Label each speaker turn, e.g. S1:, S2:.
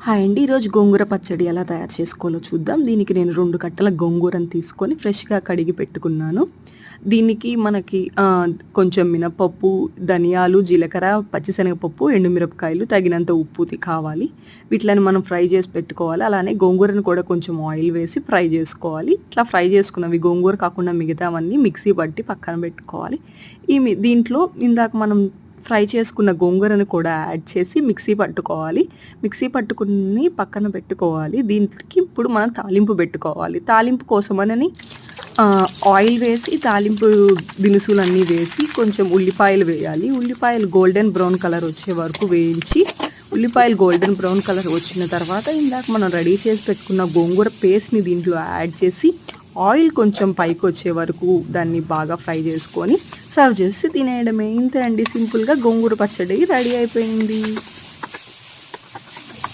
S1: Hi అండి. ఈరోజు గోంగూర పచ్చడి ఎలా తయారు చేసుకోవాలో చూద్దాం. దీనికి నేను 2 కట్టల గోంగూరను తీసుకొని ఫ్రెష్‌గా కడిగి పెట్టుకున్నాను. దీనికి మనకి కొంచెం మినపప్పు, ధనియాలు, జీలకర్ర, పచ్చిశనగపప్పు, ఎండుమిరపకాయలు, తగినంత ఉప్పు కావాలి. వీటిలని మనం ఫ్రై చేసి పెట్టుకోవాలి. అలానే గోంగూరను కూడా కొంచెం ఆయిల్ వేసి ఫ్రై చేసుకోవాలి. ఇట్లా ఫ్రై చేసుకున్నవి గోంగూర కాకుండా మిగతావన్నీ మిక్సీ పట్టి పక్కన పెట్టుకోవాలి. దీంట్లో ఇందాక మనం ఫ్రై చేసుకున్న గోంగూరను కూడా యాడ్ చేసి మిక్సీ పట్టుకోవాలి. మిక్సీ పట్టుకుని పక్కన పెట్టుకోవాలి. దీనికి ఇప్పుడు మనం తాలింపు పెట్టుకోవాలి. తాలింపు కోసమనని ఆయిల్ వేసి తాలింపు దినుసులన్నీ వేసి కొంచెం ఉల్లిపాయలు వేయాలి. ఉల్లిపాయలు గోల్డెన్ బ్రౌన్ కలర్ వచ్చే వరకు వేయించి ఉల్లిపాయలు గోల్డెన్ బ్రౌన్ కలర్ వచ్చిన తర్వాత ఇందాక మనం రెడీ చేసి పెట్టుకున్న గోంగూర పేస్ట్‌ని దీంట్లో యాడ్ చేసి ఆయిల్ కొంచెం పైకొచ్చే వరకు దాన్ని బాగా ఫ్రై చేసుకొని సర్వ్ చేసి తినేయడమే. ఇంతే అండి, సింపుల్‌గా గోంగూర పచ్చడి రెడీ అయిపోయింది.